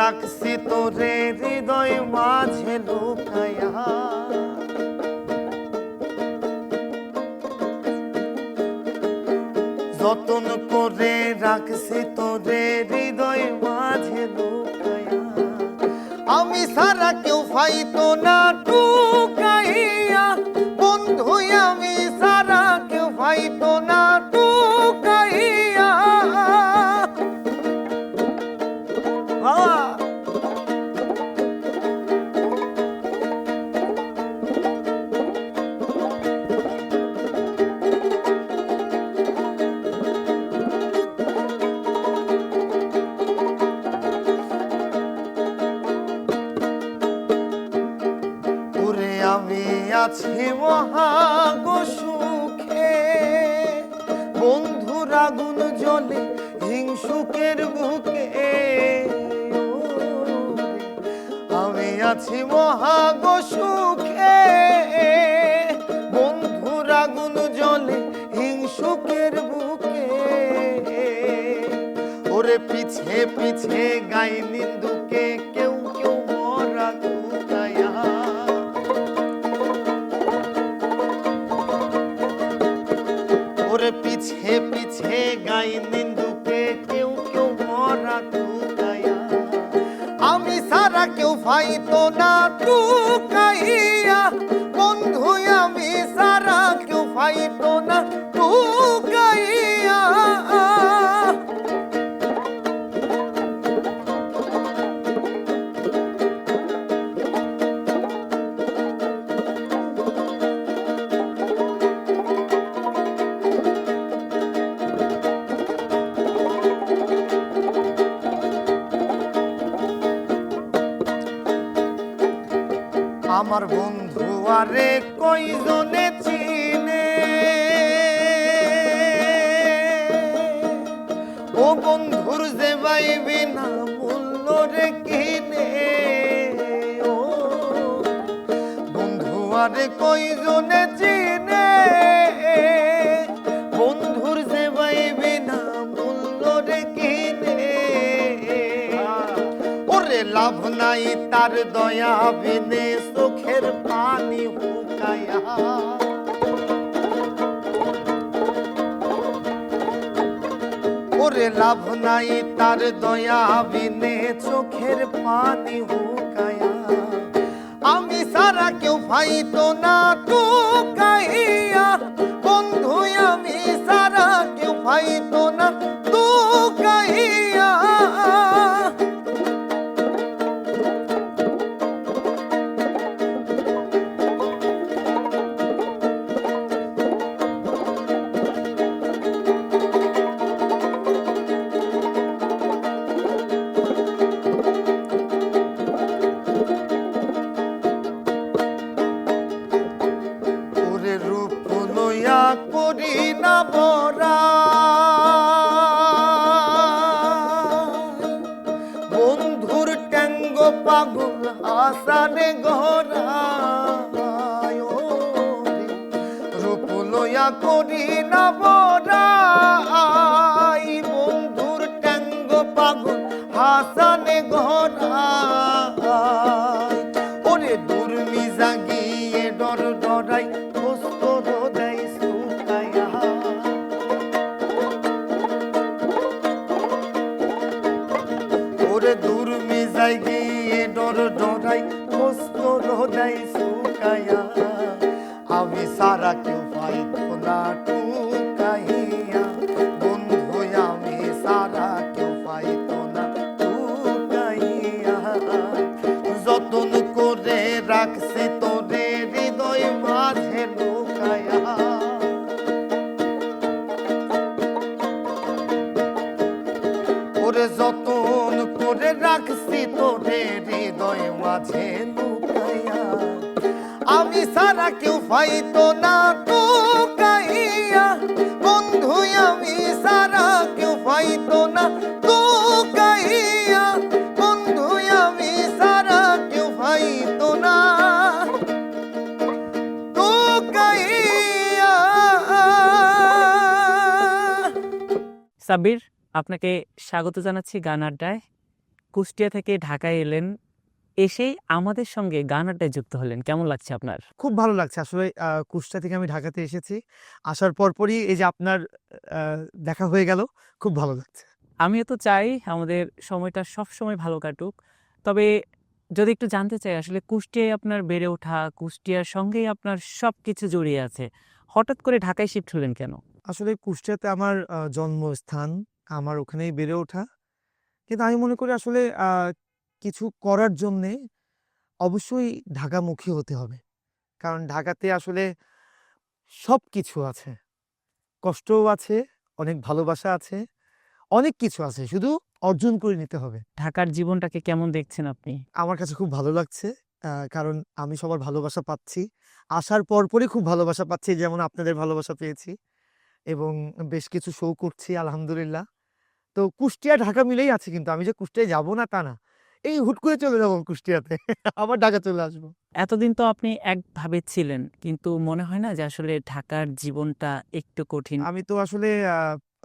রাখছি তোরে হৃদয় মাঝে লুকায়া, যতন করে রাখছি তোরে হৃদয় মাঝে লুকায়া। আমি সারা কেউ পাইতো না টুকাইয়া, বন্ধু আমি সারা কেউ পাইতো না টুকাইয়া। আমি আছি মহাগো সুখে, বন্ধুর আগুন জ্বলে হিংসুকের বুকে। আমি আছি মহাগো সুখে, বন্ধুর আগুন জ্বলে হিংসুকের বুকে। ওরে পিছে পিছে গাই নিন্দুকে, কেউ কেউ মরা কুতায়া। ওরে পিছে পিছে গাই নিন্দুকে, কেউ কেউ মরা কুতায়া। আমি সারা কেউ পাইতো না টুকাইয়া, বন্ধু আমি সারা কেউ পাইতো না টুকাইয়া। আমার বন্ধু আরে কয়জনে চিনে, ও বন্ধুর যে বাইবি না মূল্য রে কিনে। ও বন্ধু আরে কয়জনে চিনে, বন্ধুর যে বাইবি না মূল্য রে কিনে। ওরে লাভ নাই তার দয়া বিনে, চোখের পানি হুকায়া। ওরে লাভ নাই তার দয়া বিনে, চোখের পানি হুকায়া। আমি সারা কেউ পাইতো না টুকাইয়া, বন্ধু আমি সারা কেউ পাইতো না টুকাইয়া। করি না বরা, বন্ধুর ট্যাঙ্গ পাগল আসানে গহরা। রূপ লইয়া করি না বরা, বন্ধুর ট্যাঙ্গ পাগল হাসানে গহরা। ওরে দুর্মি জাগিয়ে ডর ডরাই, দুর্মি যাই গিয়ে ডর ডরাই, কষ্ট হৃদয় শুকায়া। আমি সারা কেউ পাইতো না টুকাইয়া, বন্ধু আমি সারা কেউ পাইতো না টুকাইয়া। যতন করে রাখছি তোরে হৃদয় মাঝে লুকায়া। ওরে যতন করে রাখছি তোরে হৃদয় মাঝে লুকাইয়া। আমি সারা কেউ পাইতো না টুকাইয়া, বন্ধু আমি সারা কেউ পাইতো না টুকাইয়া। বন্ধু আমি সারা কেউ পাইতো না টুকাইয়া। সাব্বির, আপনাকে স্বাগত জানাচ্ছি গান আড্ডায়। কুষ্টিয়া থেকে ঢাকায় এলেন, এসেই আমাদের সঙ্গে গান আড্ডায় যুক্ত হলেন। কেমন লাগছে আপনার? খুব ভালো লাগছে আসলে। কুষ্টিয়া থেকে আমি ঢাকাতে এসেছি। আসার পরপরই এই যে আপনার আ দেখা হয়ে গেল। খুব ভালো লাগছে। আমিও তো চাই আমাদের সময়টা সবসময় ভালো কাটুক। তবে যদি একটু জানতে চাই আসলে কুষ্টিয়ায় আপনার বেড়ে ওঠা, কুষ্টিয়ার সঙ্গেই আপনার সবকিছু জড়িয়ে আছে। হঠাৎ করে ঢাকায় শিফট হলেন কেন? আসলে কুষ্টিয়াতে আমার জন্মস্থান। আমার ওখানেই বেড়ে ওঠা। কিন্তু আমি মনে করি আসলে কিছু করার জন্যে অবশ্যই ঢাকামুখী হতে হবে। কারণ ঢাকাতে আসলে সবকিছু আছে। কষ্টও আছে, অনেক ভালোবাসা আছে, অনেক কিছু আছে। শুধু অর্জন করে নিতে হবে। ঢাকার জীবনটাকে কেমন দেখছেন আপনি? আমার কাছে খুব ভালো লাগছে। কারণ আমি সবার ভালোবাসা পাচ্ছি। আসার পরপরই খুব ভালোবাসা পাচ্ছি, যেমন আপনাদের ভালোবাসা পেয়েছি এবং বেশ কিছু শো করছি আলহামদুলিল্লাহ। তো কুষ্টিয়া ঢাকা মিলেই আছে, কিন্তু আমি যে কুষ্টিয়ায় যাব না তা না। এই হুট করে চলে যাব কুষ্টিয়াতে। আবার ঢাকা চলে আসবো। এতদিন তো আপনি একভাবে ছিলেন। কিন্তু মনে হয় না যে আসলে ঢাকার জীবনটা একটু কঠিন? আমি তো আসলে আ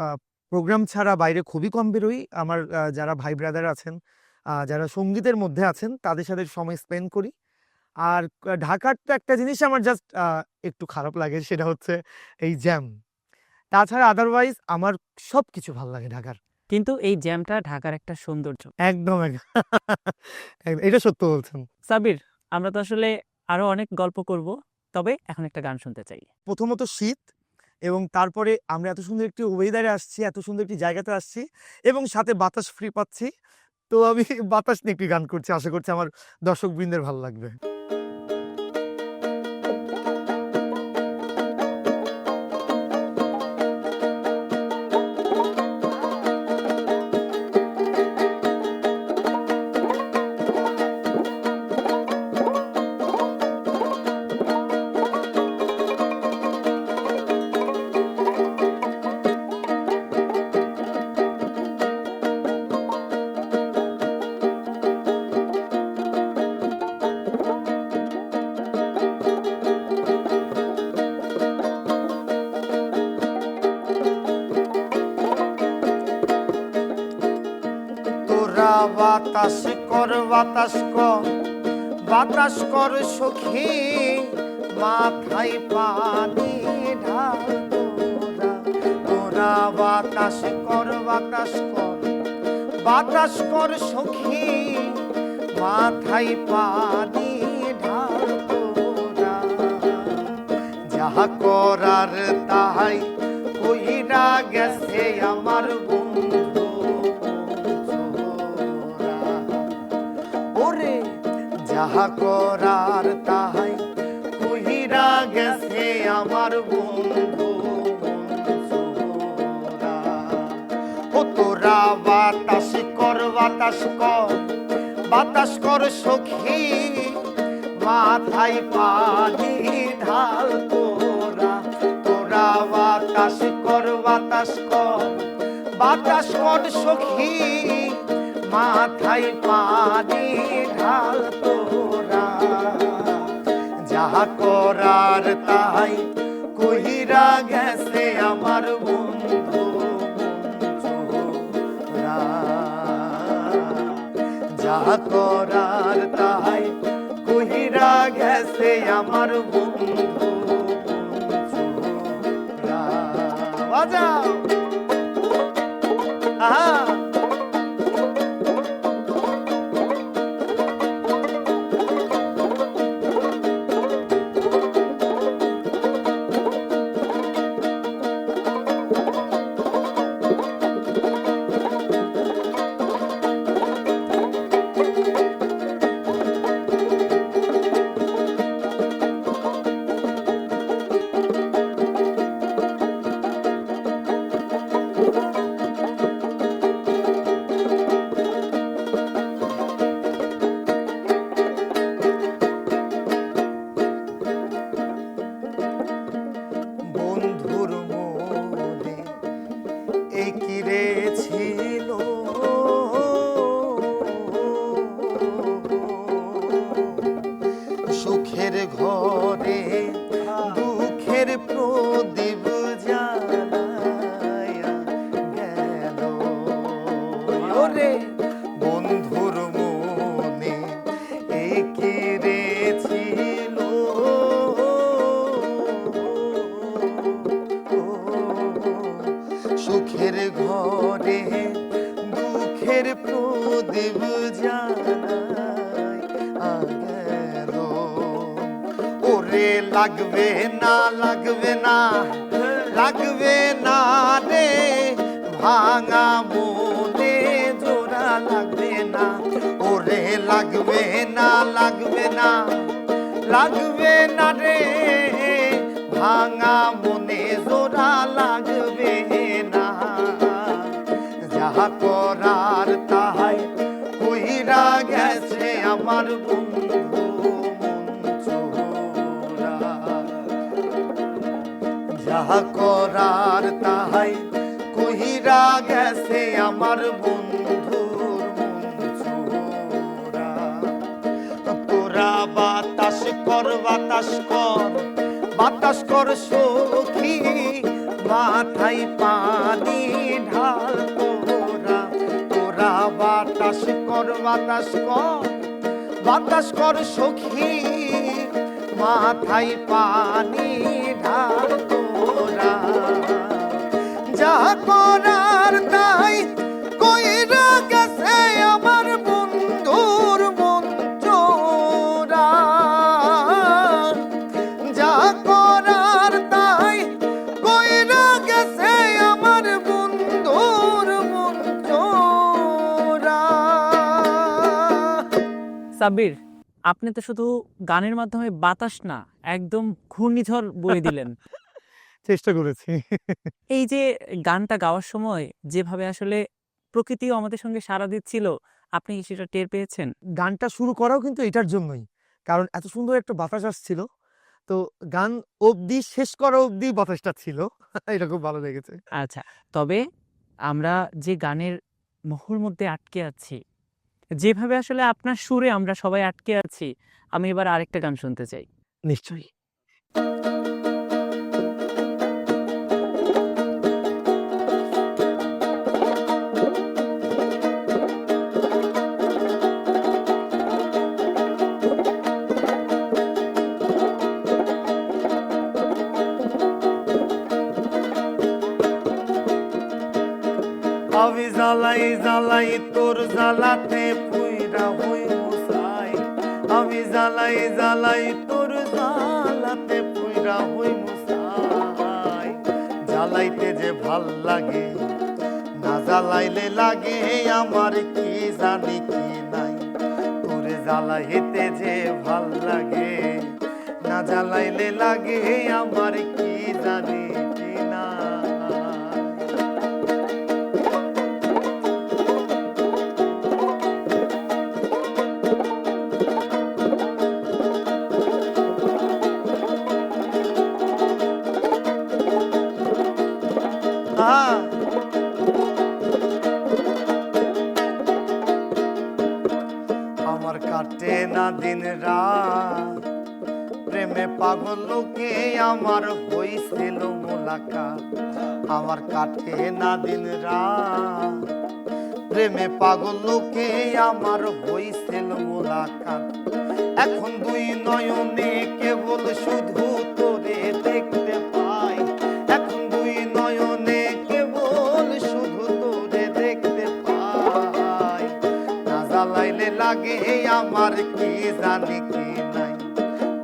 আ প্রোগ্রাম ছাড়া বাইরে খুবই কম বেরোই। আমার যারা ভাই ব্রাদার আছেন, যারা সঙ্গীতের মধ্যে আছেন তাদের সাথে সময় স্পেন্ড করি। আর ঢাকার তো একটা জিনিস আমার জাস্ট একটু খারাপ লাগে, সেটা হচ্ছে এই জ্যাম। তাছাড়া আদারওয়াইজ আমার সবকিছু ভাল লাগে ঢাকার। কিন্তু এই জ্যামটা ঢাকার একটা সৌন্দর্য। একদম, এটা সত্য বলছেন। সাবির, আমরা তো আসলে আরো অনেক গল্প করব। তবে এখন একটা গান শুনতে চাই। প্রথমত শীত এবং তারপরে আমরা এত সুন্দর একটি ওয়েদারে আসছি, এত সুন্দর একটি জায়গাতে আসছি এবং সাথে বাতাস ফ্রি পাচ্ছি। তো আমি বাতাস নিয়ে একটি গান করছি। আশা করছি আমার দর্শকবৃন্দের ভালো লাগবে। তোরা বাতাস কর বাতাস কর বাতাস কর সখী, মাথায় পানি ঢাল তোরা। তোরা বাতাস কর বাতাস কর বাতাস কর সখী, মাথায় পানি ঢাল তোরা। যাহা করার তাহাই কইরা গেছে আমার বন্ধু ছোরা। ওরে যাহা করার তাহাই কইরা গেছে আমার বন্ধু ছোরা। ও তোরা বাতাস কর বাতাস কর বাতাস কর সখী, মাথায় পানি ঢাল তোরা। তোরা বাতাস কর বাতাস কর বাতাস কর সখী, মাথায় পানি ঢাল তোরা। যাহা করার তাই কহিরা গেছে আমার বন্ধু ছোরা। যাহা করার তাই কহিরা গেছে আমার বন্ধু ছোরা। বাজাও আহা। বন্ধুর মনে একই রে ছিল, সুখের ঘরে দুঃখের প্রদীপ জ্বালায়া গেল। ওরে বন্ধুর প্রদীপ জ্বালাই গেল। ওরে লাগবে না লাগবে না লাগবে না রে ভাঙা মনে জোড়া লাগবে না। ওরে লাগবে না লাগবে না লাগবে না রে ভাঙা মনে জোড়া লাগবে না। যাহা করার তাহাই কইরা গেছে আমার বন্ধু মন চোরা। যাহা করার তাহাই কইরা গেছে আমার বন্ধুর মন চোরা। তোরা বাতাস কর বাতাস কর বাতাস কর সখী মাথায় পানি ঢাল তোরা। তোরা বাতাস কর বাতাস কর বাতাস কর সখী মাথায় পানি ঢাল তোরা। যা করার তাই কইরা গেছে আমার বন্ধুর মন চোরা। যা করার তাই কইরা গেছে আমার বন্ধুর মন চোরা। সাব্বির, আপনি তো শুধু গানের মাধ্যমে বাতাস না, একদম ঘূর্ণিঝড় বয়ে দিলেন। চেষ্টা করেছি। এই যে গানটা গাওয়ার সময় যেভাবে আসলে প্রকৃতিও আমাদের সঙ্গে সাড়া দিচ্ছিল, আপনি কি সেটা টের পেয়েছেন? গানটা শুরু করাও কিন্তু এটার জন্যই, কারণ এত সুন্দর একটা বাতাস আসছিল। তো গান অবধি শেষ করা অবধি বাতাসটা ছিল। এটা খুব ভালো লেগেছে। আচ্ছা, তবে আমরা যে গানের মোহর মধ্যে আটকে আছি, যেভাবে আসলে আপনার সুরে আমরা সবাই আটকে আছি, আমি এবার আরেকটা গান শুনতে চাই। নিশ্চয়ই। আমি জ্বালাই জ্বালাই তোর জ্বালাতে পুইরা হই মুসাই। আমি জ্বালাই জ্বালাই তোর জ্বালাতে পুইরা হই মুসাই। জ্বালাইতে যে ভাল লাগে না জ্বালাইলে লাগে আমার কি জানি কি নাই। তোরে জ্বালাইতে যে ভাল লাগে না জ্বালাইলে লাগে আমার কি জানি কি নাই। আমার কাটে না দিন রাত প্রেমে পাগল লোকে আমার হইছিল মোলাকাত। আমার কাটে না দিন রাত প্রেমে পাগল লোকে আমার হইছিল মোলাকাত। এখন দুই নয়নে কেবল শুধু তোরে দেখতে পাই। এখন দুই নয়নে কেবল শুধু তোরে দেখতে পাই। না জ্বালাইলে লাগে আমার কি জানি কি নাই।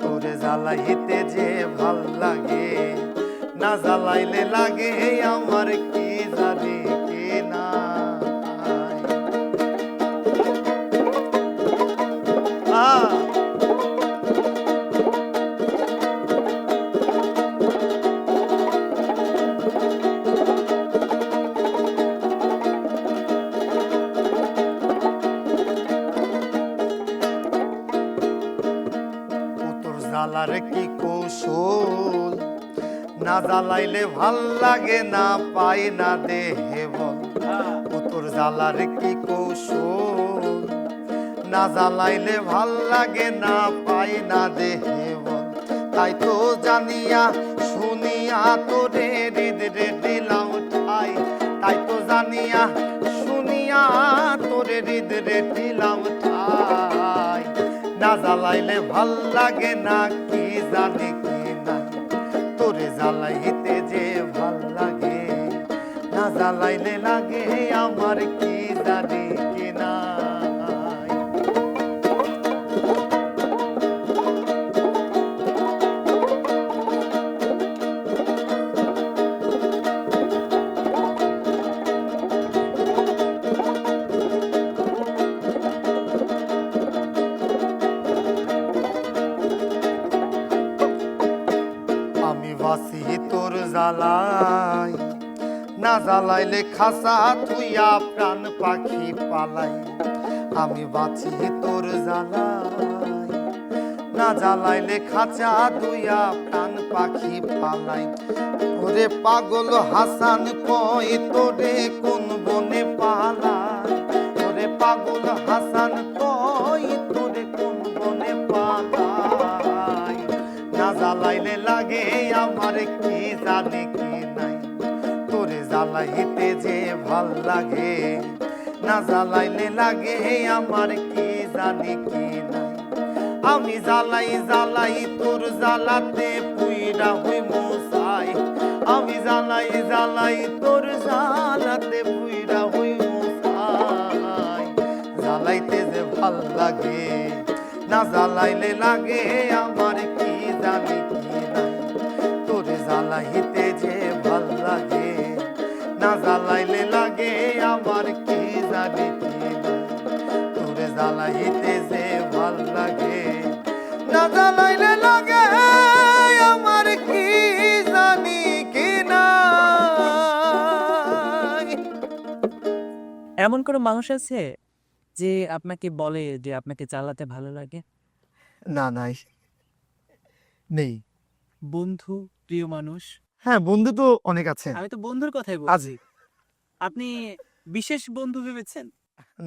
তোরে জ্বালাইতে যে ভাল লাগে না জ্বালাইলে লাগে আমার কি জানি কি নাই। জ্বালার কি কৌশল না জ্বালাইলে ভাল লাগে না পাই না দেহে বল। তোর জ্বালার কি কৌশল না জ্বালাইলে ভাল লাগে না পাই না দেহে বল। তাই তো জানিয়া শুনিয়া তোরে হৃদয়ে দিলাম ঠাই। তাই তো জানিয়া শুনিয়া তোরে হৃদয়ে দিলাম ঠাই। না জ্বালাইলে ভাল লাগে না কি জানি কি নাই। তোরে জ্বালাইতে যে ভাল লাগে না জ্বালাইলে লাগে আমার কি জানি কি নাই। বাসি তোর জ্বালাই, না জ্বালাইলে খাসা থুইয়া প্রাণ পাখি পালাই। আমি বাঁচি তোর জ্বালাই, না জ্বালাইলে খাঁচা দুইয়া প্রাণ পাখি পালাই। ওরে পাগল হাসান কই তোরে কোন বনে পালাই, ওরে পাগল হাসান কই তোরে কোন বনে পালাই। না জ্বালাইলে লাগে আমার কি জানি কি নাই, তোরে জ্বালাইতে যে ভাল লাগে, না জ্বালাইলে লাগে আমার কি জানি কি নাই। আমি জ্বালাই জ্বালাই তোর জ্বালাতে পুইরা হই মশাই, আমি জ্বালাই জ্বালাই তোর জ্বালাতে পুইরা হই মশাই। জ্বালাইতে যে ভাল লাগে, না জ্বালাইলে লাগে আমার কি জানি কি নাই, তোর জ্বালাইতে যে ভাল লাগে, না জ্বালাইলে লাগে আমার কি জানি কি নাই, তোর জ্বালাইতে যে ভাল লাগে, না জ্বালাইলে লাগে আমার কি জানি কি নাই। এমন কোনো মানুষ আছে যে আপনাকে বলে যে আপনাকে চালাতে ভালো লাগে? না, নাই, নেই। বন্ধু, প্রিয় মানুষ? হ্যাঁ, বন্ধু তো অনেক আছে। আমি তো বন্ধুর কথাই বলছি। আজি আপনি বিশেষ বন্ধু ভেবেছেন?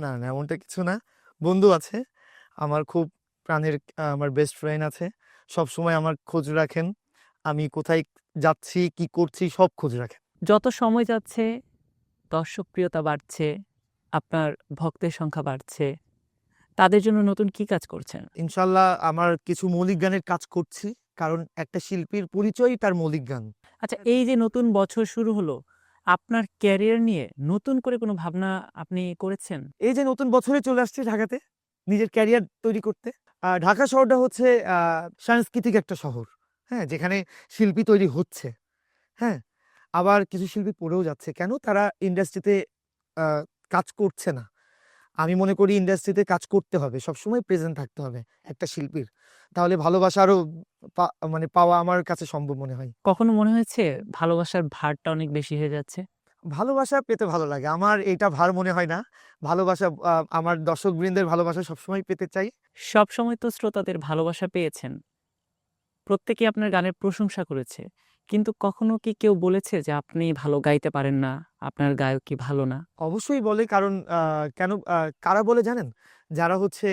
না, না, এমনটা কিছু না। বন্ধু আছে, আমার খুব প্রাণের আমার বেস্ট ফ্রেন্ড আছে। সবসময় আমার খোঁজ রাখেন। আমি কোথায় যাচ্ছি, কি করছি সব খোঁজ রাখেন। যত সময় যাচ্ছে দর্শকপ্রিয়তা বাড়ছে, আপনার ভক্তের সংখ্যা বাড়ছে, তাদের জন্য নতুন কি কাজ করছেন? ইনশাল্লাহ আমার কিছু মৌলিক গানের কাজ করছি, কারণ একটা শিল্পীর পরিচয়ই তার মৌলিক গান। আচ্ছা, এই যে নতুন বছর শুরু হলো, আপনার ক্যারিয়ার নিয়ে নতুন করে কোনো ভাবনা আপনি করেছেন? এই যে নতুন বছরে চলে আসছি ঢাকাতে নিজের ক্যারিয়ার তৈরি করতে। ঢাকা শহরটা হচ্ছে সাংস্কৃতিক একটা শহর, হ্যাঁ, যেখানে শিল্পী তৈরি হচ্ছে, হ্যাঁ, আবার কিছু শিল্পী পড়েও যাচ্ছে। কেন তারা ইন্ডাস্ট্রিতে কাজ করছে না? আমি মনে করি ইন্ডাস্ট্রিতে কাজ করতে হবে, সবসময় প্রেজেন্ট থাকতে হবে একটা শিল্পীর, তাহলে ভালোবাসা আরো মানে পাওয়া আমার কাছে সম্ভব মনে হয়। কখনো মনে হয়েছে ভালোবাসার ভারটা অনেক বেশি হয়ে যাচ্ছে? ভালোবাসা পেতে ভালো লাগে, আমার এটা ভার মনে হয় না। ভালোবাসা আমার দর্শকবৃন্দের ভালোবাসা সবসময় পেতে চাই। সব সময় তো শ্রোতাদের ভালোবাসা পেয়েছেন, প্রত্যেকে আপনার গানের প্রশংসা করেছে, কিন্তু কখনো কি কেউ বলেছে যে আপনি ভালো গাইতে পারেন না, আপনার গায়কী ভালো না? অবশ্যই বলে, কারণ কেন কারা বলে জানেন? যারা হচ্ছে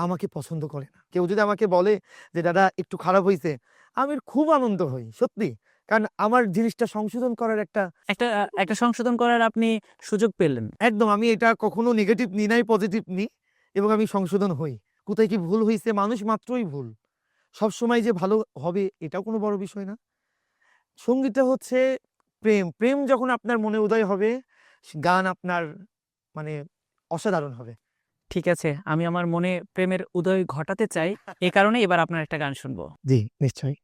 আমাকে পছন্দ করে না। কেউ যদি আমাকে বলে যে দাদা একটু খারাপ হইছে, আমি খুব আনন্দ হই সত্যি, কারণ আমার জিনিসটা সংশোধন করার একটা একটা সংশোধন করার আপনি সুযোগ পেলেন। একদম, আমি এটা কখনো নেগেটিভ নি নাই, পজিটিভ নি, এবং আমি সংশোধন হই। কোথায় কি ভুল হইছে, মানুষ মাত্রই ভুল, সবসময় যে ভালো হবে এটাও কোনো বড় বিষয় না। সঙ্গীতটা হচ্ছে প্রেম, প্রেম যখন আপনার মনে উদয় হবে, গান আপনার মানে অসাধারণ হবে। ঠিক আছে, আমি আমার মনে প্রেমের উদয় ঘটাতে চাই, এ কারণে এবার আপনার একটা গান শুনবো। জি, নিশ্চয়ই।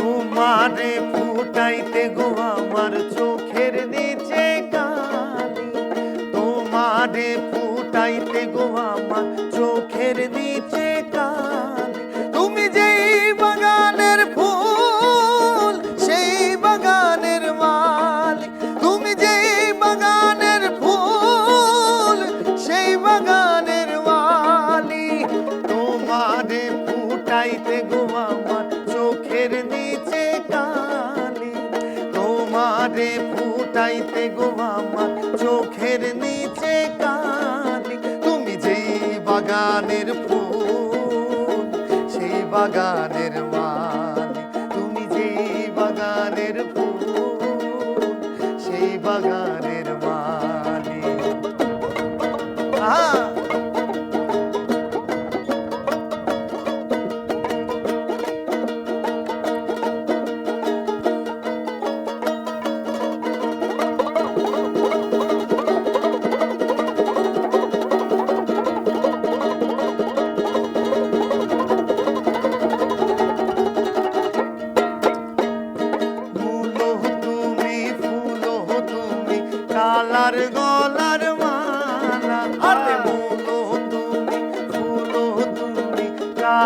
তোমারে ফুটাইতে গো আমার চোখের নিচে কালি, তোমারে ফুটাইতে গো আমার চোখের নিচে কালি। তুমি যেই বাগানের ফুল সেই বাগানের মালিক, তুমি যেই বাগানের ফুল সেই বাগানের মালিক। তোমারে ফুটাইতে গো আমার চোখের নিচে কালি, তোমারে ফুটাইতে গো আমার চোখের নিচে কালি। তুমি যেই বাগানের ফুল সেই বাগানের মালিক, তুমি যেই বাগানের ফুল সেই বাগানের মালিক।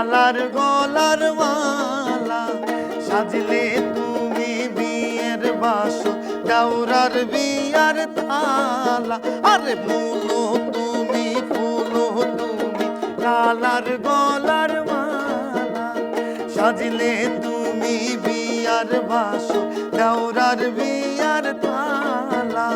লালার গলার মালা সাজলে তুমি বিয়ের বাসর দাউরার বিয়ার থালা আরে মুলো তুমি ফুলো তুমি লালার গলার মালা সাজলে তুমি বিয়ার বাসর দাউরার বিয়ার থালা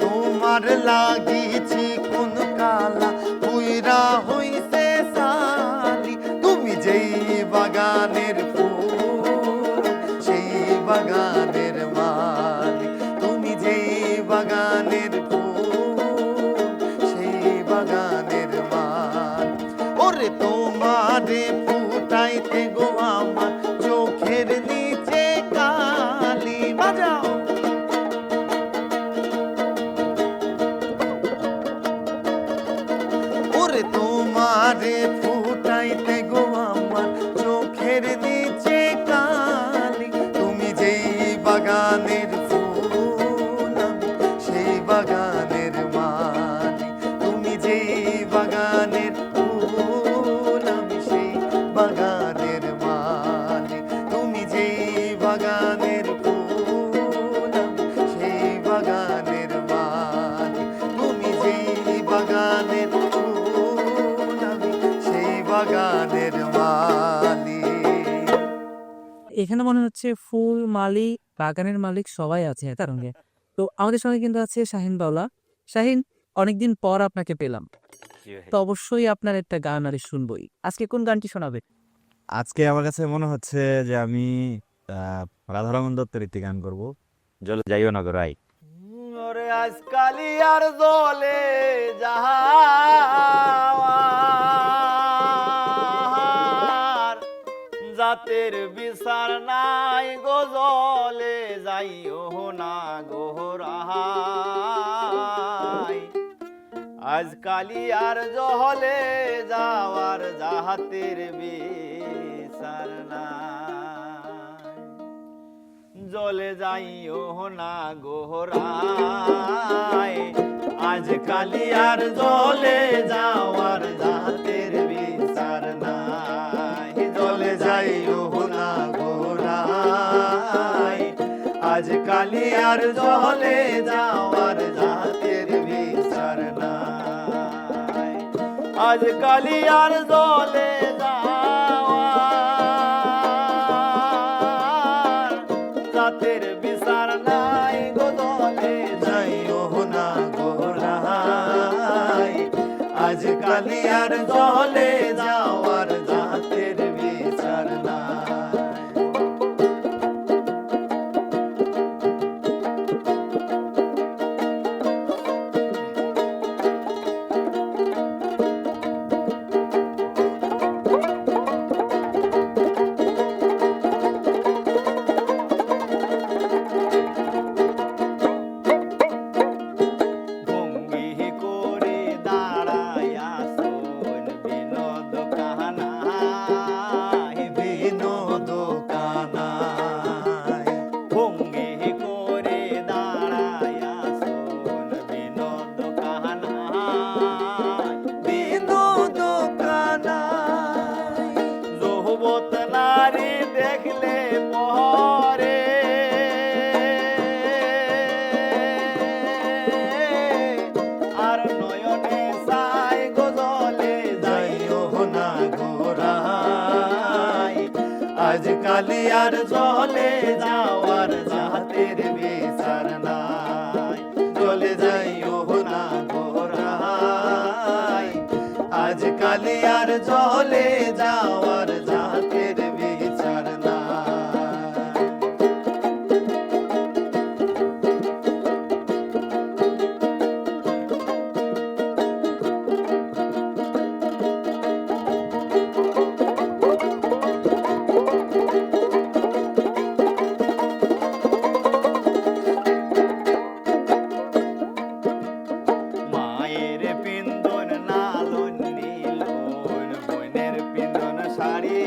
তোমার লাগিছি কোন কালা পুইরা হইছে সালি তুমি যেই বাগানের ফুল সেই বাগানের মালি তুমি যেই বাগানের ফুল সেই বাগানের মালি ওরে তোমারে ফুটাইতে গো আমার চোখের নিচে কালি বাজাও ওরে তোমারে ফুটাইতে গো আমার চোখের নিচে কালি তুমি যেই বাগানের ফুল আমি সেই বাগানের মালি তুমি যেই বাগানের ফুল আমি সেই বাগানের মালি তুমি যেই বাগানের ফুল আমি সেই বাগানের মালি তুমি যেই বাগানের ফুল আমি সেই বাগানের মালি এখানে মনে হচ্ছে ফুল মালিক বাগানের মালিক সবাই আছে তার সঙ্গে। তো আমাদের সঙ্গে কিন্তু আছে শাহিন বাউলা। শাহিন, অনেকদিন পর আপনাকে পেলাম, তো অবশ্যই আপনার একটা গান আরে শুনবই। আজকে কোন গানটি শোনাবে? আজকে আমার কাছে মনে হচ্ছে যে আমি রাধারমন দত্তের একটি গান করবো, জলে যাইও না গো রাই। ওরে আজকালি আর জলে যাহার জাতের বিচার নাই গো জলে যাইও না গো রাই আজকালি আর জলে যাওয়ার জাহাতের বিচার নাই জলে যাইও না গোহরাই আজকালি আর জলে যাওয়ার জাতের বিচার নাই জলে যাইও না গোহরাই আজকালি আর জলে যাওয়ার জাতের বিচার নাই আজকালি আর জলে জাতের বিচার নাই গো জলে যাইও না গোরাই আজকালি আর জলে যাওয়ার জাতের বিচার নাই আজকালি আর জলে যাওয়ার জাতের বিচার নাই জলে যাইও না গোরাই আজকালি আর জলে যাওয়ার জাতের বিচার নাই মায়ের পিন্দন নালন নীল বোনের পিন্দন শাড়ি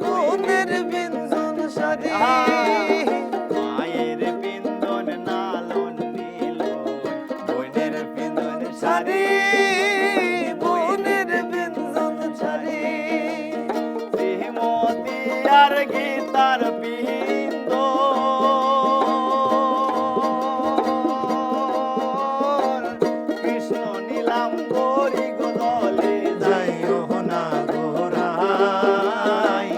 বোনের পিন্দন শাড়ি দিলাম গরি গো জলে যাইও না গোরাই,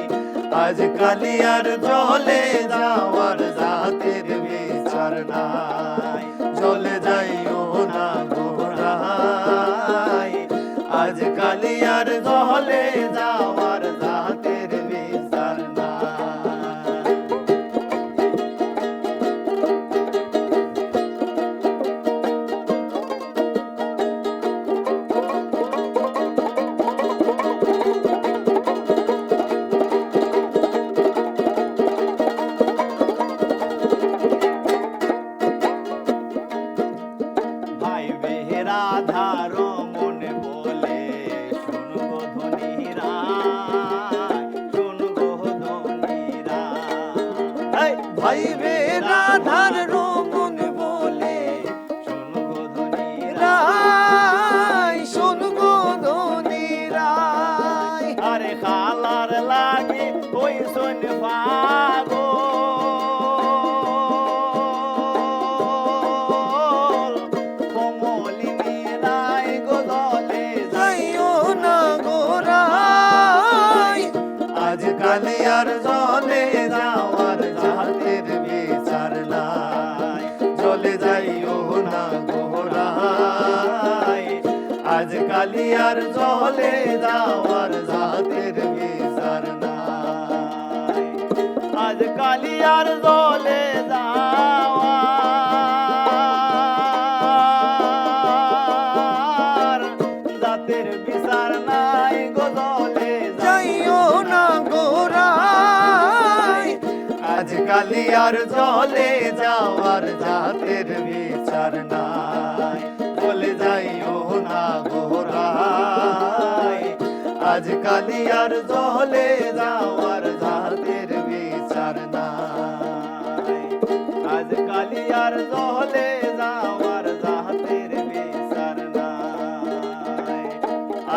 আজ কালিয়ার জলে যাওয়ার জাতের বিচার নাই। জলে যাইও না গোরাই, আজ কালিয়ার জলে যাওয়ার জাতের বিচার নাই। ভাই বেহেরা ধার মনে বলে শোন গো ধনীরা, শোন গো ধনীরা। এই ভাই বেরা ধার রমন বলে শোন গো ধনীরা, রাই, শোন গো ধনীরাই। আরে খালার লাগে ওই শোন পাগল, কমলিনী রায় গো জলে যাইও না গোরাই, আজ কালিয়ার জলে যাওয়ার জাতের বিচার নাই। জলে যাইও না গোরাই, আজ কালিয়ার জলে যাওয়ার জাতের বিচার নাই। আজ কালিয়ার জলে যাওয়ার জাতের বিচার নাই গো জলে যাইও না গোরাই, আজ কালিয়ার জলে যাওয়ার জাতের বিচার নাই। বলে যাইও না গোরাই, আজ কালিয়ার জলে যাওয়ার জাতের বিচার নাই। আজ কালিয়ার জলে যাওয়ার জাতের বিচার নাই।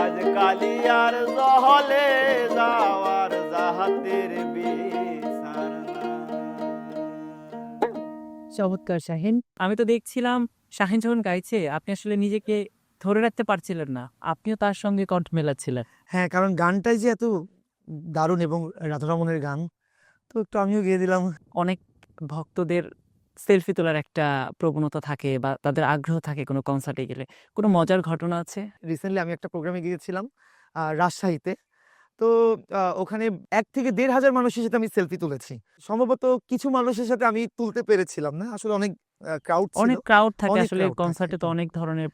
আজ কালিয়ার জলে যাওয়ার জাতের বিচার নাই। চমৎকার শাহিন। আমি তো দেখছিলাম শাহিন যখন গাইছে আপনি আসলে নিজেকে ধরে রাখতে পারছিলেন না, আপনিও তার সঙ্গে কণ্ঠ মেলাচ্ছিলেন। হ্যাঁ, কারণ গানটাই যে এত দারুণ এবং রাধারমণের গান, তো একটু আমিও গেয়ে দিলাম। অনেক ভক্তদের সেলফি তোলার একটা প্রবণতা থাকে বা তাদের আগ্রহ থাকে কোনো কনসার্টে গেলে। কোনো মজার ঘটনা আছে? রিসেন্টলি আমি একটা প্রোগ্রামে গিয়েছিলাম রাজশাহীতে। তো ওখানে 1 থেকে 1,500 মানুষের সাথে আমি সেলফি তুলেছি। সম্ভবত কিছু মানুষের সাথে আমি তুলতে পেরেছিলাম না, আসলে অনেক ক্রাউড ছিল। অনেক ক্রাউড থাকে অনেক আসলে crowd থাকে, কনসার্টে, তো হুম। অনেক ধরনের।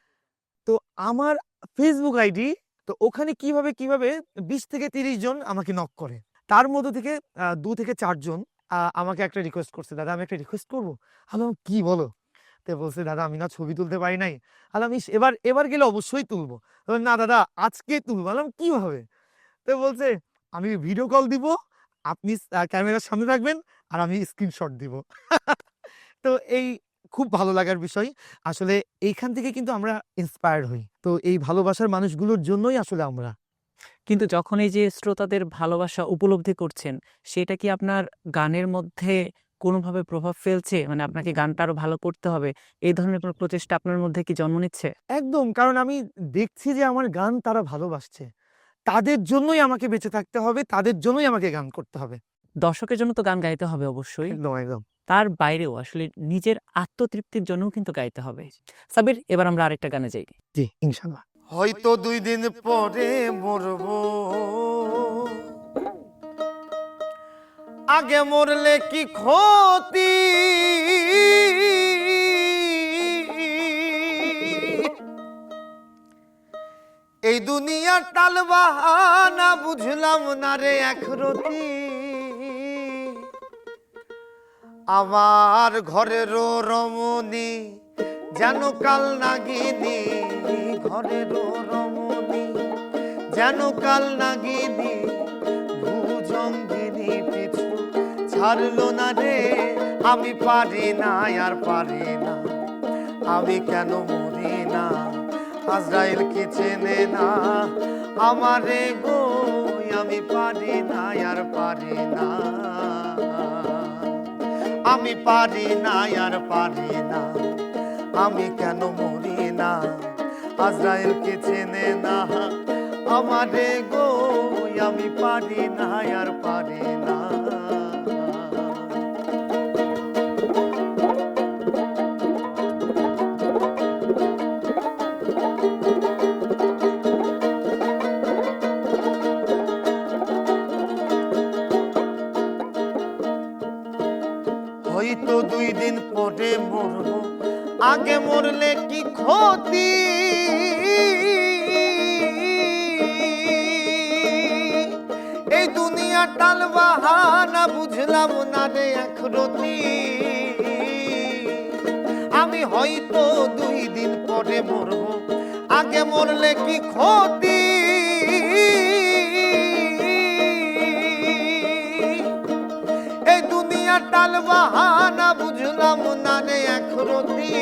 তো আমার ফেসবুক আইডি, তো ওখানে কিভাবে 20 থেকে 30 জন আমাকে নক করে। তার মধ্য থেকে 2 থেকে 4 জন আমাকে একটা রিকোয়েস্ট করছে, দাদা আমি একটা রিকোয়েস্ট করবো। আমি বললাম, কি বলো? তো বলছে, দাদা আমি না ছবি তুলতে পারি নাই। আমি এবার গেলে অবশ্যই তুলবো। বললাম, না দাদা আজকে তুলবো। বললাম, কিভাবে? তো বলছে, আমি ভিডিও কল দিব, আপনি ক্যামেরার সামনে থাকবেন আর আমি স্ক্রিনশট দিব। তো এই খুব ভালো লাগার বিষয়। আসলে এইখান থেকে কিন্তু আমরা ইন্সপায়ার্ড হই। তো এই ভালোবাসার মানুষগুলোর জন্যই আসলে আমরা। কিন্তু যখন এই যে শ্রোতাদের ভালোবাসা উপলব্ধি করছেন, সেটা কি আপনার গানের মধ্যে কোনোভাবে প্রভাব ফেলছে? মানে আপনাকে গানটা আরো ভালো করতে হবে, এই ধরনের কোনো প্রচেষ্টা আপনার মধ্যে কি জন্ম নিচ্ছে? একদম, কারণ আমি দেখছি যে আমার গান তারা ভালোবাসছে। তাদের জন্যই আমাকে বেঁচে থাকতে হবে, তাদের জন্যই আমাকে গান করতে হবে। দর্শকের জন্য তো গান গাইতে হবে অবশ্যই। একদম, একদম। তার বাইরেও আসলে নিজের আত্মতৃপ্তির জন্যও কিন্তু গাইতে হবে। সাবির, এবার আমরা আরেকটা গানে যাই। জি, ইনশাআল্লাহ। হয়তো 2 দিন পরে মরবো, আগে মরলে কি ক্ষতি? এই দুনিয়ার টালবাহানা বুঝলাম না রে একরতি। আমার ঘরেরও রমণী যেন কাল নাগিনী, ঘরেরও রমণী যেন কাল নাগিনী, ভুজঙ্গিনী পিছু ছাড়লো না রে। আমি পারি না আর পারি না, আমি কেন মরি না? আজরাইল কি চেনে না আমারে গো? আমি পারি না আর পারি না, আমি পারি না আর পারি না, আমি কেন মরি না? আজরাইলকে চেনে না আমারে গো, আমি পারি না আর পারি না। হয়তো 2 দিন পরে মরবো, আগে মরলে কি ক্ষতি? এই দুনিয়া টাল বাহানা বুঝলাম না রে একরতি। আমি হয়তো 2 দিন পরে মরবো, আগে মরলে কি ক্ষতি? এই দুনিয়া টাল বাহানা বুঝলাম না রে একরতি।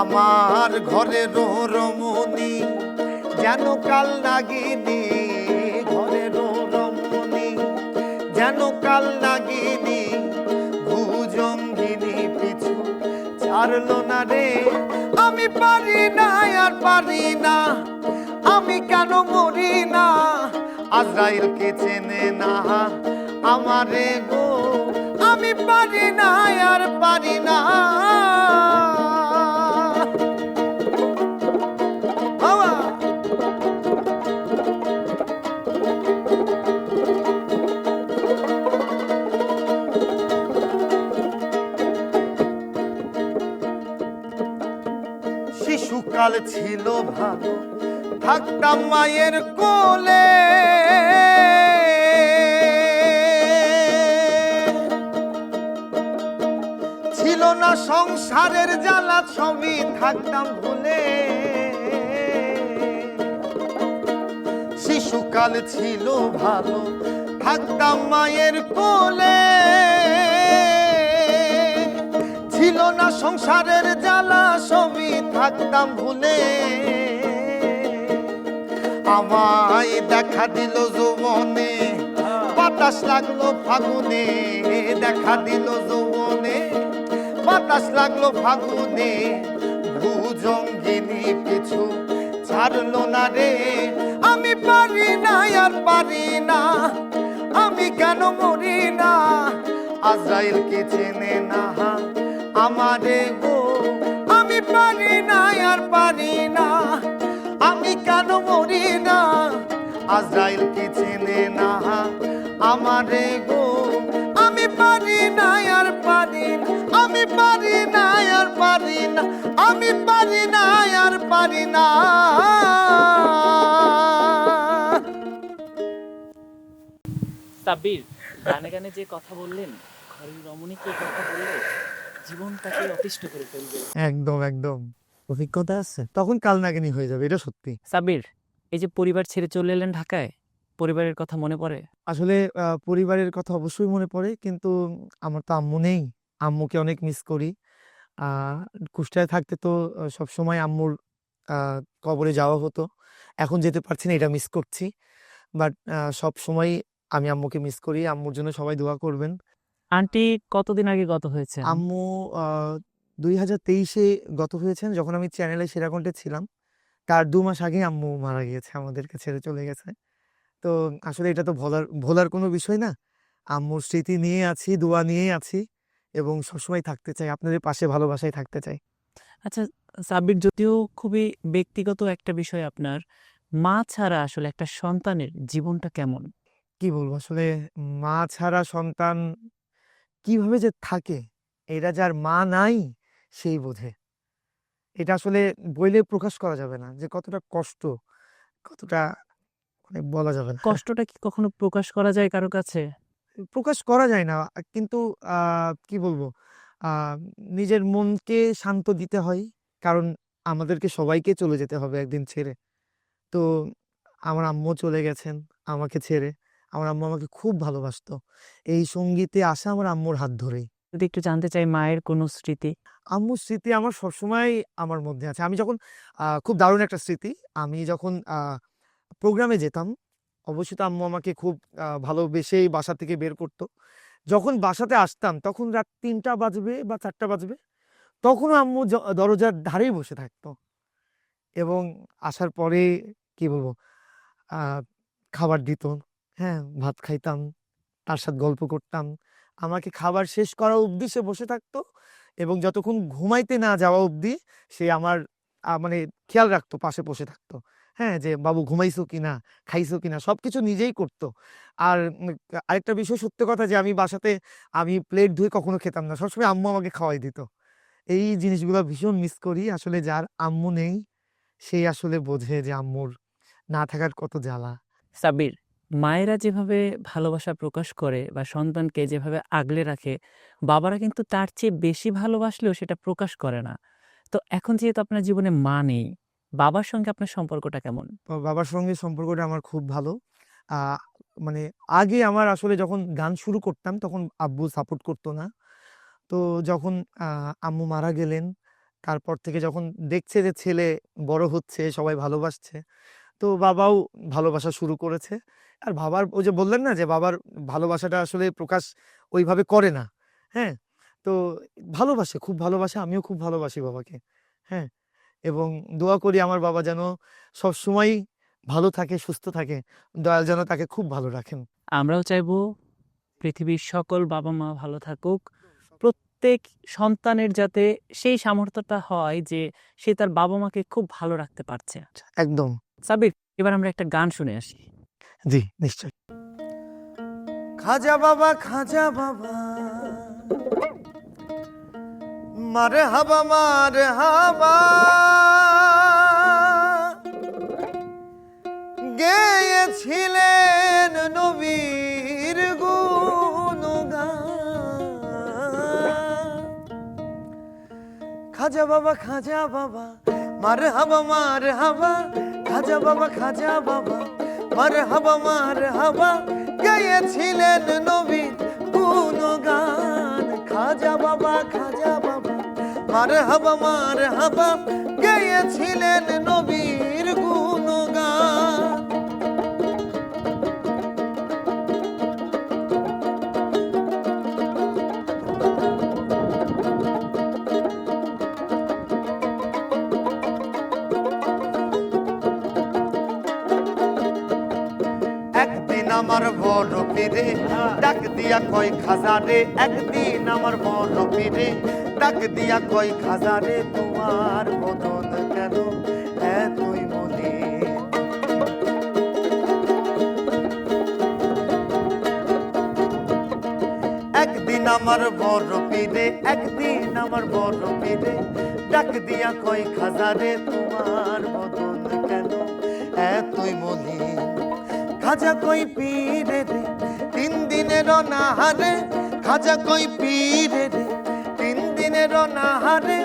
আমার ঘরের রমণী যেন কাল নাগিনী, ঘরের রমণী যেন কাল নাগিনী, ভুজঙ্গিনী পিছু ছাড়লো না রে। আমি পারি না আর পারি না, আমি কেন মরি না? আজরাইলকে চেনে না আমারে গো, আমি পারি না আর পারি না। বাবা শিশুকাল ছিল ভালো, থাকতাম মায়ের কোলে। ছিল না সংসারের জ্বালা, সবই থাকতাম ভুলে। শিশুকাল ছিল ভালো, থাকতাম মায়ের কোলে। ছিল না সংসারের জ্বালা, সবই থাকতাম ভুলে। আমায় দেখা দিল যৌবনে, বাতাস লাগলো ফাগুনে। দেখা দিল যৌবনে, বাতাস লাগলো ফাগুনে, ভুজঙ্গিনী পিছু ছাড়লো না রে। আমি পারি না আর পারি না, আমি কেন মরি না? আজরাইলকে চেনে না আমারে গো, আমি পারি না আর পারি না, আমি কেন মরি না? আজরাইলকে চেনে না আমারে গো, আমি পারি না আর পারি না, আমি পারি না আর পারি না, আমি পারি না আর পারি না। সাব্বির, গানে গানে যে কথা বললেন, ঘরের রমণীকে কথা বললে জীবনটাকে অতিষ্ঠ করে ফেলবে। একদম একদম অভিজ্ঞতা আছে, তখন কাল নাগিনী হয়ে যাবে, এটা সত্যি। সাব্বির, এই যে পরিবার ছেড়ে চলে এলেন ঢাকায়, পরিবারের কথা মনে পড়ে? আসলে পরিবারের কথা অবশ্যই মনে পড়ে, কিন্তু আমার তো আম্মু নেই। আম্মুকে অনেক মিস করি। আহ কুষ্টায় থাকতে তো সবসময় আম্মুর কবরে যাওয়া হতো। এখন যেতে পারছি না, এটা মিস করছি। বাট সব সময় আমি আম্মুকে মিস করি। আম্মুর জন্য সবাই দোয়া করবেন। আন্টি কতদিন আগে গত হয়েছে? আম্মু 2023-এ গত হয়েছেন, যখন আমি চ্যানেলে সেরা কন্টে ছিলাম। তার 2 মাস আগে আম্মু মারা গিয়েছে, আমাদেরকে ছেড়ে চলে গেছে। তো আসলে এটা তো ভোলার কোনো বিষয় না। আম্মুর স্মৃতি নিয়ে আছি, দোয়া নিয়েই আছি, এবং সবসময় থাকতে চাই আপনাদের পাশে, ভালোবাসায় থাকতে চাই। আচ্ছা সাব্বির, যদিও খুবই ব্যক্তিগত একটা বিষয় আপনার, মা ছাড়া আসলে একটা সন্তানের জীবনটা কেমন? কি বলবো আসলে, মা ছাড়া সন্তান কিভাবে যে থাকে, এটা যার মা নাই সেই বোঝে। এটা আসলে বইলে প্রকাশ করা যাবে না যে কতটা কষ্ট, কতটা মানে বলা যাবে না। কষ্টটা কি কখনো প্রকাশ করা যায় কারো কাছে? প্রকাশ করা যায় না, কিন্তু কি বলবো, আহ, নিজের মনকে শান্ত দিতে হয়, কারণ আমাদেরকে সবাইকে চলে যেতে হবে একদিন ছেড়ে। তো আমার আম্মু চলে গেছেন আমাকে ছেড়ে। আমার আম্মু আমাকে খুব ভালোবাসতো। এই সঙ্গীতে আসা আমার আম্মুর হাত ধরেই। যদি একটু জানতে চাই মায়ের কোনো স্মৃতি। আম্মুর স্মৃতি আমার সবসময় আমার মধ্যে আছে। আমি যখন খুব দারুণ একটা স্মৃতি, আমি যখন প্রোগ্রামে যেতাম, অবশ্যই তো আম্মু আমাকে খুব ভালোবেসেই বাসা থেকে বের করতো। যখন বাসাতে আসতাম তখন রাত 3টা বাজবে বা 4টা বাজবে, তখনও আম্মু দরজার ধারেই বসে থাকতো এবং আসার পরে কি বলবো খাবার দিত। হ্যাঁ, ভাত খাইতাম, তার সাথে গল্প করতাম। আমাকে খাবার শেষ করা অবধি সে বসে থাকতো এবং যতক্ষণ ঘুমাইতে না যাওয়া অবধি সে আমার মানে খেয়াল রাখতো, পাশে বসে থাকতো। হ্যাঁ, যে বাবু ঘুমাইছো কিনা, খাইছো কিনা, সবকিছু নিজেই করতো। আর আরেকটা বিষয় সত্য কথা যে আমি বাসাতে আমি প্লেট ধুয়ে কখনো খেতাম না, সবসময় আম্মু আমাকে খাওয়াই দিত। এই জিনিসগুলো ভীষণ মিস করি। আসলে যার আম্মু নেই সেই আসলে বোঝে যে আম্মুর না থাকার কত জ্বালা। সাব্বির, মায়েরা যেভাবে ভালোবাসা প্রকাশ করে বা সন্তানকে যেভাবে আগলে রাখে, বাবারা কিন্তু তার চেয়ে বেশি ভালোবাসলেও সেটা প্রকাশ করে না। তো এখন যেহেতু আপনার জীবনে মা নেই, বাবার সঙ্গে আপনার সম্পর্কটা কেমন? বাবার সঙ্গে সম্পর্কটা আমার খুব ভালো। আহ, মানে আগে আমার আসলে যখন গান শুরু করতাম তখন আব্বু সাপোর্ট করতো না। তো যখন আম্মু মারা গেলেন, তারপর থেকে যখন দেখছে যে ছেলে বড় হচ্ছে, সবাই ভালোবাসছে, তো বাবাও ভালোবাসা শুরু করেছে। আর বাবার ওই যে বললেন না যে বাবার ভালোবাসাটা আসলে প্রকাশ ওইভাবে করে না। হ্যাঁ, তো ভালোবাসে, খুব ভালোবাসে, আমিও খুব ভালোবাসি বাবাকে। হ্যাঁ, এবং দোয়া করি আমার বাবা যেন সবসময় ভালো থাকে, সুস্থ থাকে, দয়াল যেন তাকে খুব ভালো রাখেন। আমরাও চাইবো পৃথিবীর সকল বাবা মা ভালো থাকুক। প্রত্যেক সন্তানের যাতে সেই সামর্থ্যটা হয় যে সে তার বাবা মাকে খুব ভালো রাখতে পারছে। একদম। সাব্বির, এবার আমরা একটা গান শুনে আসি। জি, নিশ্চয়ই। খাজা বাবা, খাজা বাবা, মারে হাবা, মারে হাবা, গেয়েছিলেন নবীর গুণগান। খাজা বাবা, খাজা বাবা, মারে হাবা, মারে হাবা, খাজা বাবা, খাজা বাবা, মারে হাবা, মারে হাবা, গেয়েছিলেন নবীর গুণগান। খাজা বাবা, খাজা বাবা, মারে হাবা, মারে হাবা, গেয়েছিলেন নবীর গুণগান। একদিন আমার বড় পীরে ডাক দিয়া কই খাজারে, একদিন আমার বড় পীরে ডাক দিয়া কই খাজারে, তোমার বদন কেন এতই মলিন। একদিন আমার বড় পীরে, একদিন আমার বড় পীরে ডাক দিয়া কই খাজারে, তোমার বদন কেন এতই মলিন। খাজা কই পীরে রে 3 দিনের অনাহারে, খাজা কই পীরে রে 3 দিনের অনাহারে,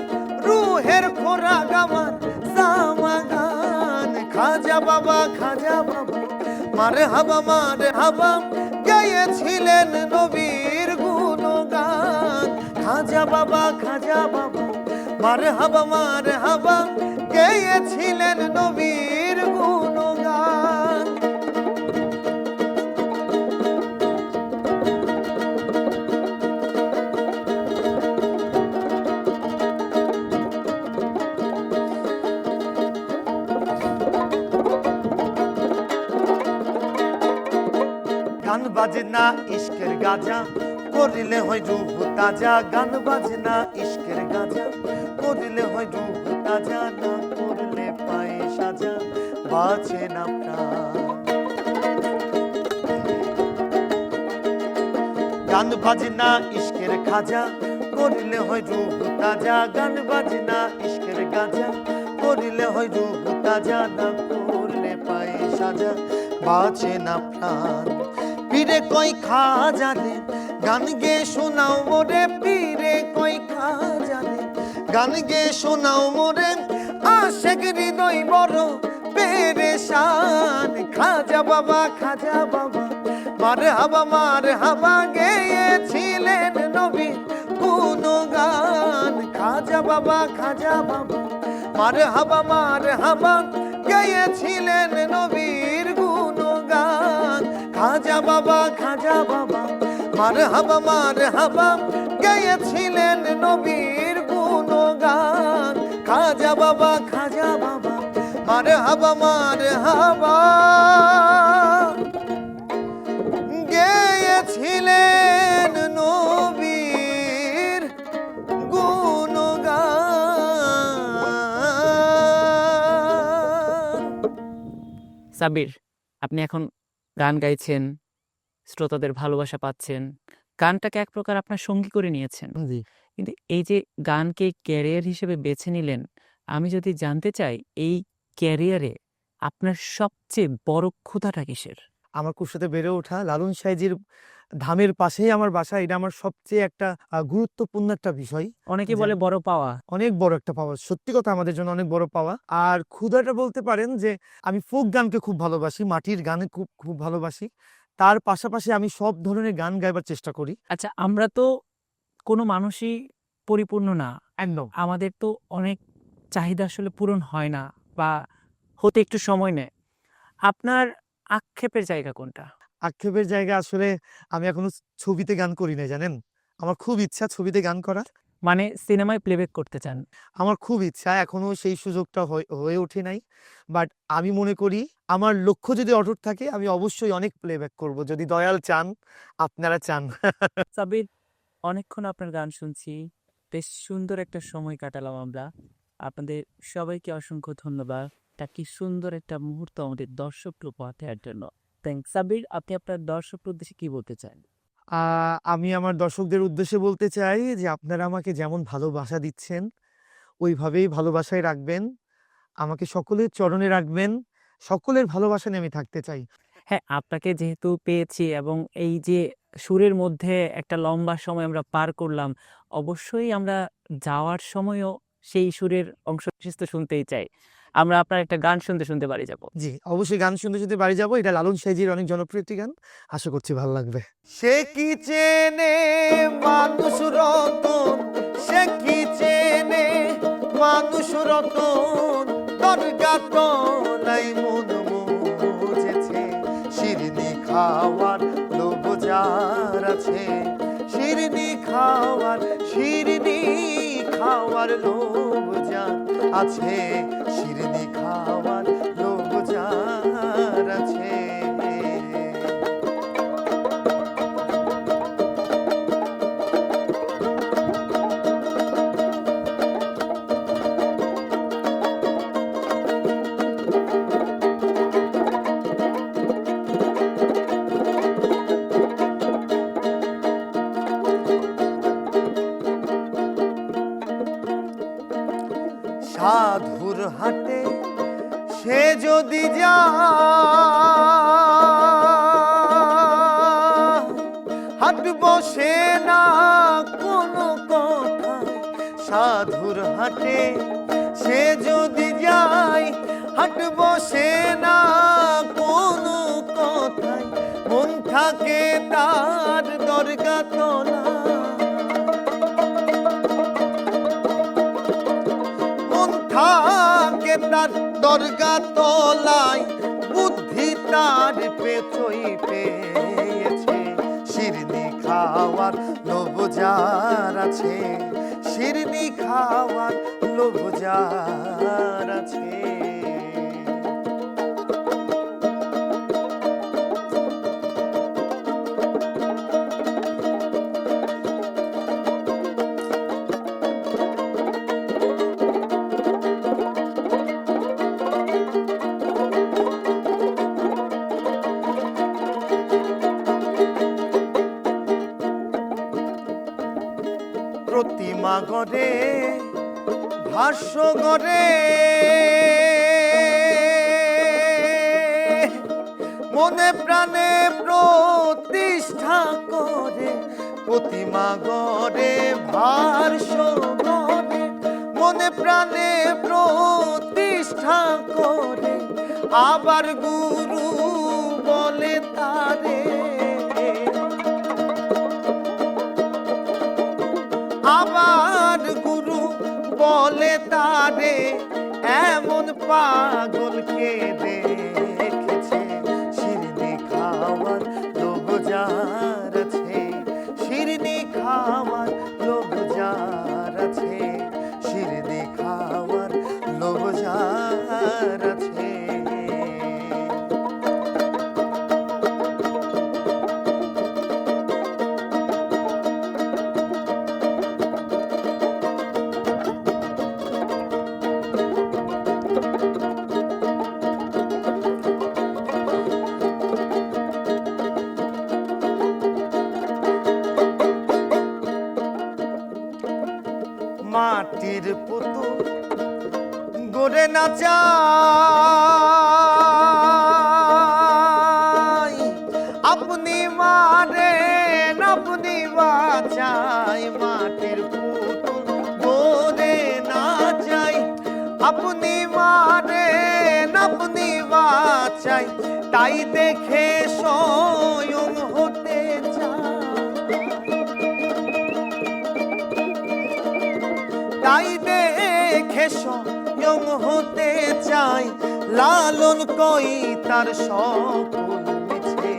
রুহের খোরাক আমার সামাগান। খাজা বাবা, খাজা বাবা, মারে হাবা, মারে হাবা, গেয়েছিলেন নবীর গুণগান। খাজা বাবা, খাজা বাবা, মারে হাবা, মারে হাবা, গেয়েছিলেন নবীর গুণগান। গান বাজনা ইশকের গাজা করিলে হয় রূপ তাজা, গান বাজনা ইশকের গাজা করিলে হয় রূপ তাজা, না করলে পায়ে সাজা বাঁচে না প্রাণ। গান বাজনা ইশকের খাজা করিলে হয় রূপ তাজা, গান বাজনা ইশকের গাজা করিলে হয় রূপ তাজা, না করলে পায়ে সাজা বাঁচে না প্রাণ। পীরে কই খাজা রে গান গে শোনাও মোরে, পীরে কই খাজা রে গান গে শোনাও মোরে, আশেক হৃদয় বড় পেরেশান। খাজা বাবা, খাজা বাবা, মারে হাবা, মারে হাবা, গেয়েছিলেন নবীর গুণগান। খাজা বাবা, খাজা বাবা, মারে হাবা, মারে হাবা, গেয়েছিলেন নবীর গুণগান। খাজা বাবা, খাজা বাবা, মারে হাবা, মারে হাবা, গেয়েছিলেন নবীর গুণগান। গান, খাজা বাবা মারে হাবা গেয়েছিলেন নবীর গুণগান। সাব্বির, আপনি এখন গান গাইছেন, শ্রোতাদের ভালোবাসা পাচ্ছেন, গানটাকে এক প্রকার আপনার সঙ্গী করে নিয়েছেন। জি, কিন্তু এই যে গানকে ক্যারিয়ার হিসেবে বেছে নিলেন, আমি যদি জানতে চাই এই ক্যারিয়ারে আপনার সবচেয়ে বড় ক্ষুধাটা কিসের? আমার কুষ্টিয়াতে বেড়ে ওঠা, লালন সাইজির ধামের পাশেই আমার বাসা। এটা আমার সবচেয়ে একটা গুরুত্বপূর্ণ একটা বিষয়। অনেকে যা- বলে বড় পাওয়া। অনেক বড় একটা পাওয়া, সত্যি কথা আমাদের জন্য অনেক বড় পাওয়া। আর ক্ষুধাটা বলতে পারেন যে আমি ফোক গানকে খুব ভালোবাসি, মাটির গানে খুব খুব ভালোবাসি। তার পাশাপাশি আমি সব ধরনের গান গাইবার চেষ্টা করি। আচ্ছা, আমরা তো কোনো মানুষই পরিপূর্ণ না। একদম আমাদের তো অনেক চাহিদা আসলে পূরণ হয় না বা হতে একটু সময় নেয়। আপনার আক্ষেপের জায়গা কোনটা? আক্ষেপের জায়গা আসলে আমি এখনো ছবিতে গান করি নাই, জানেন। আমার খুব ইচ্ছা ছবিতে গান করার, মানে সিনেমায় প্লেব্যাক করতে চান? আমার খুব ইচ্ছা, এখনো সেই সুযোগটা হয়ে ওঠে নাই। বাট আমি মনে করি আমার লক্ষ্য যদি অটুট থাকে আমি অবশ্যই অনেক প্লেব্যাক করব, যদি দয়াল চান, আপনারা চান। সাবির, অনেকক্ষণ আপনার গান শুনছি, বেশ সুন্দর একটা সময় কাটালাম আমরা। আপনাদের সবাইকে অসংখ্য ধন্যবাদ। তা কি সুন্দর একটা মুহূর্ত আমাদের দর্শককে উপহার দেওয়ার জন্য। থ্যাংকস। সাবির, আপনি আপনার দর্শকের উদ্দেশ্যে কি বলতে চান? আমি আমার দর্শকদের উদ্দেশ্যে বলতে চাই যে আপনারা আমাকে যেমন ভালোবাসা দিচ্ছেন ওইভাবেই ভালোবাসায় রাখবেন, আমাকে সকলের চরণে রাখবেন, সকলের ভালোবাসা নিয়ে আমি থাকতে চাই। হ্যাঁ, আপনাকে যেহেতু পেয়েছি এবং এই যে সুরের মধ্যে একটা লম্বা সময় আমরা পার করলাম, অবশ্যই আমরা যাওয়ার সময়ও সেই সুরের অংশ বিশেষ তো শুনতেই চাই। আমরা আপনার একটা গান শুনতে শুনতে বাড়ি যাব। জি, অবশ্যই গান শুনতে শুনতে বাড়ি যাব। এটা লালন সাইজির অনেক জনপ্রিয় একটি গান, আশা করছি ভালো লাগবে। সে কি চেনে মানুষ রতন, সে কি চেনে মানুষ রতন, দরগা তলাই মন মুজেছে, শিরনি খাওয়ার লোভ যার আছে, শিরনি খাওয়ার লোভ যার আছে, শিরনি খাওয়ার লোভ যার আছে। সাধুর হাটে সে যদি যায়, হাট বসে না কোনো কথায়, সাধুর হাটে সে যদি যায়, হাট বসে না কোনো কথায়, মন থাকে তার দরগা তলা, থাকে তার দরগা তলায়, বুদ্ধি তার পেছই পেয়েছে, শিরনি খাওয়ার লোভ যার আছে, শিরনি খাওয়ার লোভ যার আছে। প্রতিমা গড়ে ভাষ্য গড়ে, মনে প্রাণে প্রতিষ্ঠা করে, প্রতিমা গড়ে ভাষ্য গড়ে, মনে প্রাণে প্রতিষ্ঠা করে, আবার গুরু বলে তারে, আবার গুরু বলে তারে, এমন পাগলকে দেখেছে, শিরনি খাওয়ার লোভ যার আছে, শিরনি খাওয়ার লোভ যার আছে, শিরনি যার আছে। মাটির পুতুল গড়ে না চাই, আপনি মারেন আপনি বাঁচাই। মাটির পুতুল গড়ে না চাই, আপনি মারেন আপনি বাঁচাই। তাই দেখে স্বয়ং হতে চাই, তাই দেখে স্বয়ং হতে চাই। লালন কই তার সকল মিছে,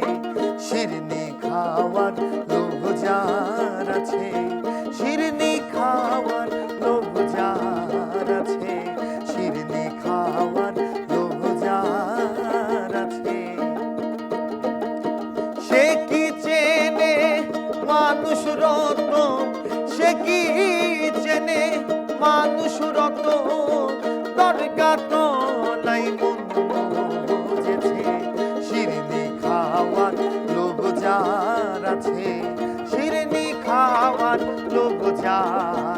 শিরনি খাওয়ার লোভ যার আছে, শিরনি খাওয়ার লোভ যার আছে, শিরনি খাওয়ার লোভ যার আছে। সে কি চেনে মানুষ রতন, সে কি চেনে মানুষ রতন। দরকার তো নাই মন বুঝেছে, শিরনি খাওয়ার লোভ যার আছে, শিরনি খাওয়ার লোভ যার